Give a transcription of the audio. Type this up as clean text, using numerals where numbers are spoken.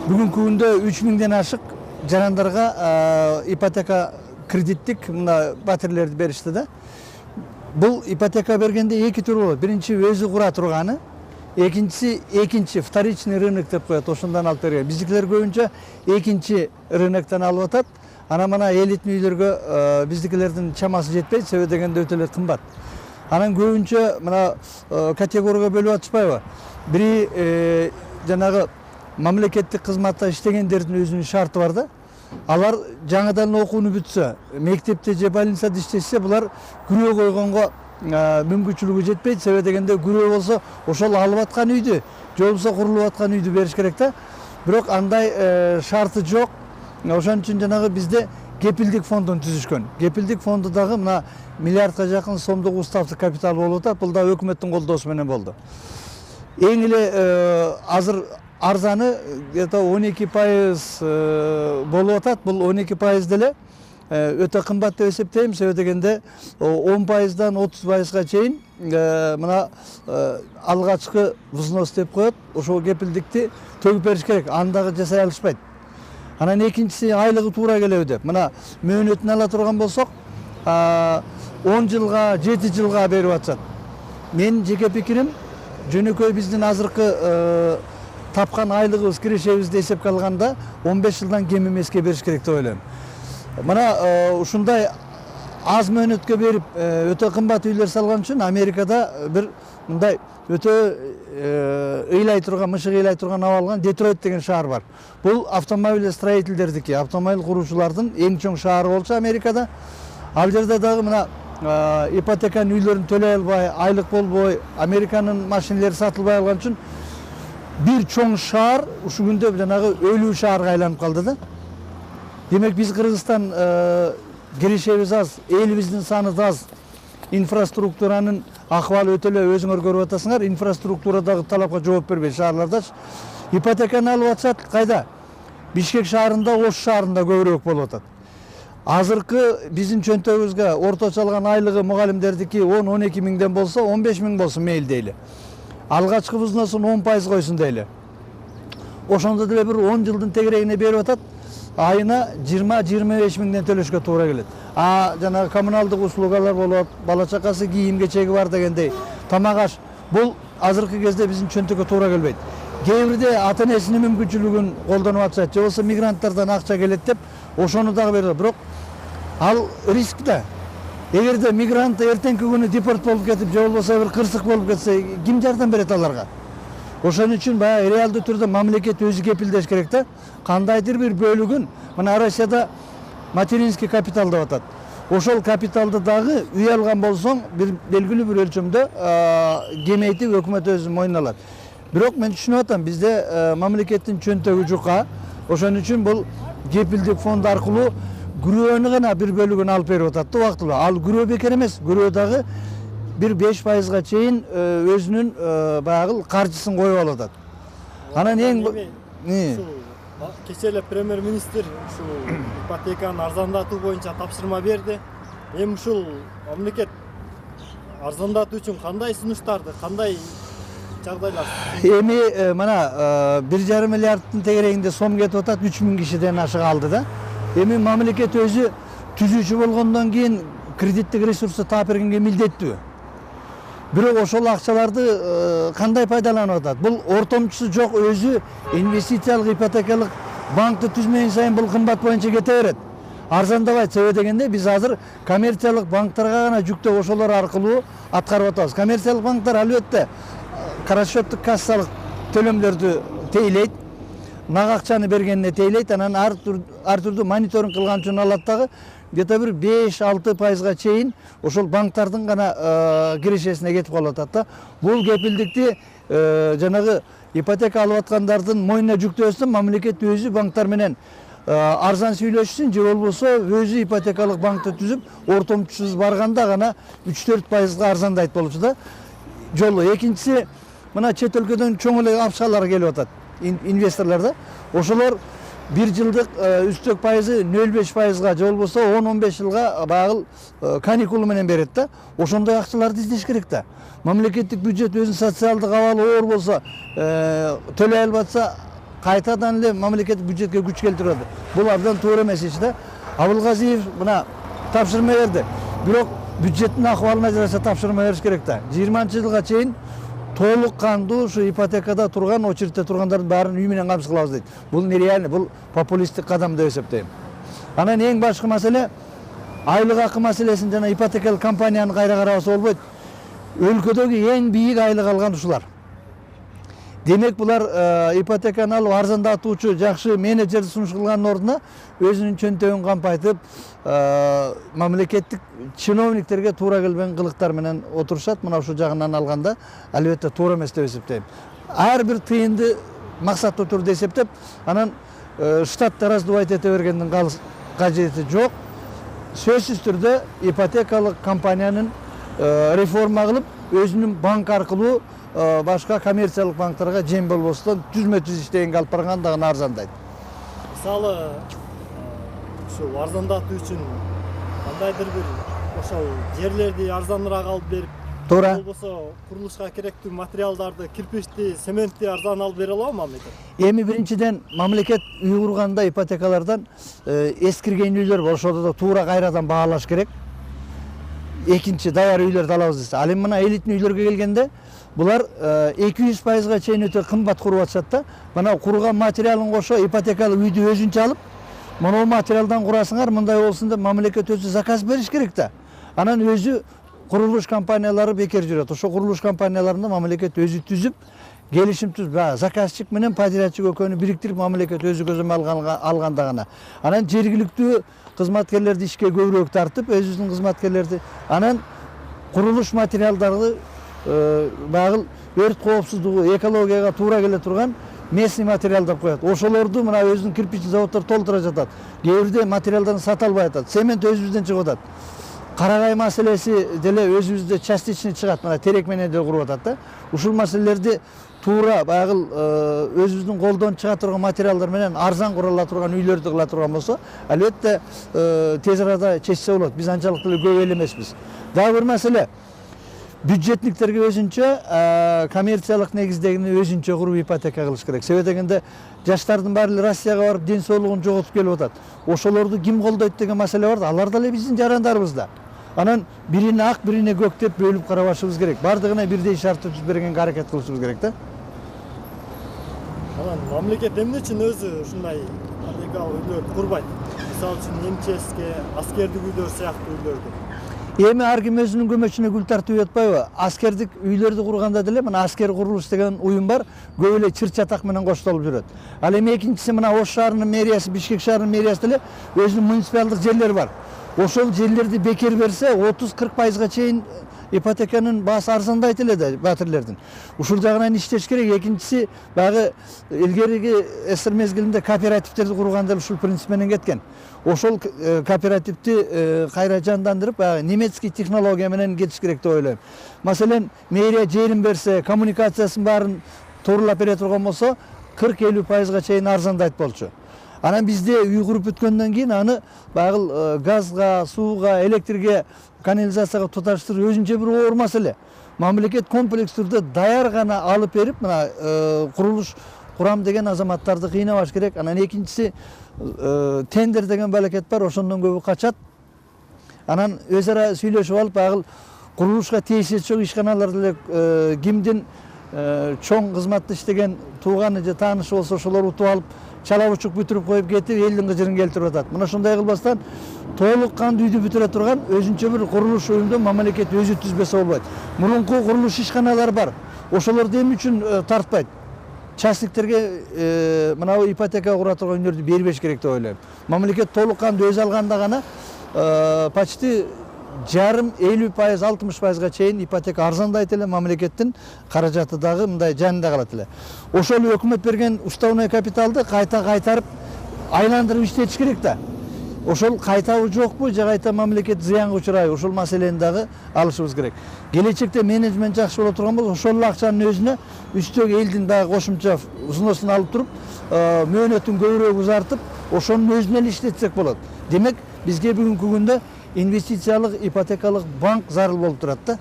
Бүгүнкү күндө 3000ден ашык жарандарга ипотека кредиттик мына батирлерди беришти да. Бул ипотека бергенде эки түр болот. Биринчи өзү кура турганы, экинчи вторичный рынок деп коет, ошондон алып берген. Биздикилер көбүнчө экинчи рыноктон алып атат. Анан мына элитный үйлөргө биздикилердин чамасы жетпейт, себеби дегенде өтө эле кымбат. Анан көбүнчө мына категорияга бөлүп атышпайбы? Бири жанагы мамлекеттик кызматта иштегендердин өзүнүн шарты бар да. Алар жаңадан окууну бүтсө, мектепте же больницада иштешсе, булар күрөө койгонго мүмкүнчүлүгү жетпейт. Себеби дегенде күрөө болсо, ошол алып аткан үйдү, же болбосо курулуп аткан үйдү бериш керек да. Бирок андай шарты жок. Ошон үчүн жанагы бизде кепилдик фондун түзүшкөн. Кепилдик фонду дагы мына миллиардка жакын сомдук уставдык капитал болуп атат. Бул да өкмөттүн колдоосу менен болду. Эң эле азыр арзаны где-то 12% болуп атат. Бул 12% деле өтө кымбат деп эсептейм. Себеби дегенде 10%дан 30%га чейин мына алгачкы взнос деп коет. Ошол кепилдикти төгүп бериш керек. Аны дагы жасай алышпайт. Анан экинчиси айлыгы туура келеби деп. Мына мөөнөтүн ала турган болсок, 10 жылга, 7 жылга берип атышат. Менин жеке пикирим, жөнөкөй биздин азыркы тапкан айлыгыбыз, кирешебизди эсепке алганда 15 жылдан кем эмеске бериш керек деп ойлойм. Мына ушундай аз мөөнөткө берип өтө кымбат үйлөр салган үчүн Америкада бир мындай өтө ыйлай турган, мышык ыйлай турган аба алган Детройт деген шаар бар. Бул автомобиль строительдердики, автомобиль куруучулардын эң чоң шаары болчу Америкада. Ал жерде дагы мына ипотеканын үйлөрүн төлөй албай, айлык болбой, Американын машинелери сатылбай алган үчүн бир чоң шаар ушул күндө жанагы өлүү шаарга айланып калды да. Демек биз Кыргызстан кирешебиз аз, элибиздин саны да аз. Инфраструктуранын акыбалы өтө эле өзүңөр көрүп атасыңар. Инфраструктура дагы талапка жооп бербей шаарлардачы. Ипотеканы алып атышат кайда? Бишкек шаарында, Ош шаарында көбүрөөк болуп атат. Азыркы биздин чөнтөгүбүзгө орточо алган айлыгы мугалимдердики 10-12 миңден болсо, 15 миң болсун мейли дейли. Алгачкы взносун 10% койсун дейли. Ошондо деле бир 10 жылдын тегерегине берип атат. Айына 20-25 миңден төлөшкө туура келет. Жанагы коммуналдык услугалар болот, бала чакасы кийим кечеги бар дегендей, тамак аш. Бул азыркы кезде биздин чөнтөккө туура келбейт. Кээ бирде ата энесинин мүмкүнчүлүгүн колдонуп атышат, же болбосо мигранттардан акча келет деп ошону дагы берет. Бирок ал риск да. Эгерде мигрант эртеңки күнү депорт болуп кетип, же болбосо бир кырсык болуп кетсе, ким жардам берет аларга? Ошон үчүн баягы реалдуу түрдө мамлекет өзү кепилдеш керек да. Кандайдыр бир бөлүгүн, мына Россияда материнский капитал деп атат. Ошол капиталды дагы үй алган болсоң, бир белгилүү бир өлчөмдө кемейтип өкмөт өзү мойнуна алат. Бирок мен түшүнүп атам, бизде мамлекеттин чөнтөгү жука. Ошон үчүн бул кепилдик фонд аркылуу күрөөнү гана бир бөлүгүн алып берип атат да убактылуу. Ал күрөө бекер эмес, күрөө дагы бир 5%га чейин өзүнүн баягы каржысын коюп алып атат. Анан эң кечээ эле премьер-министр ушул ипотеканы арзандатуу боюнча тапшырма берди. Эми ушул мамлекет арзандатуу үчүн кандай сунуштарды, кандай жагдайлар? Эми мына 1,5 миллиарддын тегерегинде сом кетип атат, 3000 кишиден ашык алды да. Эми мамлекет өзү түзүүчү болгондон кийин кредиттик ресурсту таап бергенге милдеттүү. Бирок ошол акчаларды кандай пайдаланып атат? Бул ортомчусу жок өзү инвестициялык ипотекалык банкты түзмөйүн сайын бул кымбат боюнча кете берет. Арзандабайт. Себеби дегенде биз азыр коммерциялык банктарга гана жүктөп ошолор аркылуу аткарып атабыз. Коммерциялык банктар албетте расчеттик кассалык төлөмдөрдү тейлейт, нак акчаны бергенине тейлейт, анан ар түрдүү мониторинг кылган үчүн алат дагы где-то бир 5-6%га чейин ошол банктардын гана кирешесине кетип калып атат да. Бул кепилдикти жанагы ипотека алып аткандардын мойнуна жүктөбөстөн мамлекет өзү банктар менен арзан сүйлөшсүн, же болбосо өзү ипотекалык банкты түзүп, ортомчусуз барганда гана 3-4%га арзандайт болчу да. Жолу. Экинчиси, мына чет өлкөдөн чоң эле акчалар келип атат, инвесторлор да. Ошолор бир жылдык үстөк пайызы 0,5%га, же болбосо 10-15 жылга баягы каникул менен берет да. Ошондой акчаларды издеш керек да. Мамлекеттик бюджет өзүнүн социалдык абалы оор болсо, төлөй албатса, кайтадан эле мамлекеттик бюджетке күч келтирип атат. Бул абдан туура эмес иш да. Абылгазиев мына тапшырма берди. Бирок бюджеттин акыбалына жараша тапшырма бериш керек да. 20-жылга чейин толук кандуу ушу ипотекада турган, очередте тургандардын баарын үй менен камсыз кылабыз дейт. Бул нереально, бул популисттик кадам деп эсептейм. Анан эң башкы маселе айлык акы маселесин жана ипотекалык компанияны кайра карабаса болбойт. Өлкөдөгү эң бийик айлык алган ушулар. Демек булар ипотеканы алып арзандатуучу жакшы менеджерди сунуш кылгандын ордуна өзүнүн чөнтөгүн кампайтып, мамлекеттик чиновниктерге туура келбеген кылыктар менен отурушат. Мына ушул жагынан алганда албетте туура эмес деп эсептейм. Ар бир тыйынды максаттуу түрдө эсептеп, анан штатты раздувать эте бергендин кажети жок. Сөзсүз түрдө ипотекалык компаниянын реформа кылып, өзүнүн банк аркылуу башка коммерциялык банктарга жем болбостон түзмө-түз иштегенге алып барган дагы арзандайт. Мисалы, ушул арзандатуу үчүн кандайдыр бир ошол жерлерди арзаныраак алып берип, туура болбосо курулушка керектүү материалдарды, кирпичти, цементти арзан алып бере алабы мамлекет? Эми биринчиден мамлекет үй курганда ипотекалардан эскирген үйлөр бар, ошолорду да туура кайрадан баалаш керек. Экинчи даяр үйлөрдү алабыз десе. Ал эми мына элитный үйлөргө келгенде булар 200%га чейин өтө кымбат куруп атышат да. Мына курган материалын кошо ипотекалык үйдү өзүнчө алып, монол материалдан курасыңар, мындай болсун деп мамлекет өзү заказ бериш керек да. Анан өзү курулуш компаниялары бекер жүрөт. Ошо курулуш компанияларында мамлекет өзү түзүп, келишим түзүп, заказчик менен подрядчик экөөнү бириктирип мамлекет өзү көзөмө алганда гана. Анан жергиликтүү кызматкерлерди ишке көбүрөөк тартып, өзүбүздүн кызматкерлерди, анан курулуш материалдарды багыл өрт коопсуздугу, экологияга туура келе турган местный материал деп коет. Ошолорду мына өзүнүн кирпичный заводдор толтура жатат. Кээ бирде материалдарын сата албай атат. Цемент өзүбүздөн чыгып атат. Карагай маселеси деле өзүбүздө частичный чыгат. Мына терек менен деле куруп атат да. Ушул маселелерди туура багыл өзүбүздүн колдон чыга турган материалдар менен арзан кура турган үйлөрдү кыла турган болсо, албетте тез арада чечсе болот. Биз анчалык деле көп эл эмеспиз. Дагы бир маселе, бюджетниктерге өзүнчө коммерциялык негиздегини өзүнчө куруп ипотека кылыш керек. Себеби дегенде жаштардын баары Россияга барып ден соолугун жоготуп келип атат. Ошолорду ким колдойт деген маселе бар да, алар деле биздин жарандарыбыз да. Анан бирине ак, бирине көк деп бөлүп карабашыбыз керек. Бардыгына бирдей шарт түзүп бергенге аракет кылышыбыз керек да. Анан мамлекет эмне үчүн өзү ушундай ипотекалык үйлөрдү курбайт? Мисалы үчүн МЧСке, аскердик үйлөр сыяктуу үйлөрдү. Эми ар ким өзүнүн көмөчүнө гүл тартып жатпайбы? Аскердик үйлөрдү курганда деле мына аскер курулуш деген уюм бар, көп эле чыр-чатак менен коштолуп жүрөт. Ал эми экинчиси мына Ош шаарынын мэриясы, Бишкек шаарынын мэриясы деле өзүнүн муниципалдык жерлери бар. Ошол жерлерди бекер берсе 30-40%га чейин ипотеканын баасы арзандайт эле да батирлердин. Ушул жагынан иштеш керек. Экинчиси багы илгерки СССР мезгилинде кооперативтерди курганда ушул принцип менен кеткен. Ошол кооперативди кайра жандандырып, немецкий технология менен кетиш керек деп ойлойм. Маселен, мэрия жерин берсе, коммуникациясын баарын туурлап бере турган болсо, 40-50%га чейин арзандайт болчу. Анан бизде үй куруп бүткөндөн кийин аны багыл газга, сууга, электрге, канализацияга туташтыруу өзүнчө бир оор маселе. Мамлекет комплекс түрдө даяр гана алып берип, мына курулуш курам деген азаматтарды кыйнабаш керек. Анан экинчиси тендер деген балекет бар, ошондон көбү качат. Анан өз ара сүйлөшүп алып, багыл курулушка тиешелүү ишканалар деле кимдин чоң кызматты иштеген тууганы же таанышы болсо ошолор утуп алып, чалабычук бүтүрүп коюп кетип, элдин кыжырын келтирип атат. Мына ушундай кылбастан толук кандуу үйдү бүтүрө турган өзүнчө бир курулуш уюмду мамлекет өзү түзбөсө болбойт. Мурунку курулуш ишканалары бар. Ошолорду эмне үчүн тартпайт? Частникттерге мына ипотека кура турган үйлөрдү бербеш керек деп ойлойм. Мамлекет толук кандуу өз алганда гана почти жарым 50%-60%га чейин ипотека арзандайт эле, мамлекеттин каражаты дагы мындай жанында калат эле. Ошол өкмөт берген уставной капиталды кайта кайтарып айландырып иштетиш керек да. Ошол кайтабы жокпу же кайта мамлекет зыянга учурайбы, ошол маселени дагы алышыбыз керек. Келечекте менеджмент жакшы боло турган болсо, ошол акчанын өзүнө үстөгө элдин дагы кошумча взносун алып туруп, мөөнөтүн көбүрөөк узартып, ошонун өзүнө эле иштетсек болот. Демек, бизге бүгүнкү күндө инвестициялык ипотекалык банк зарыл болуп турат да.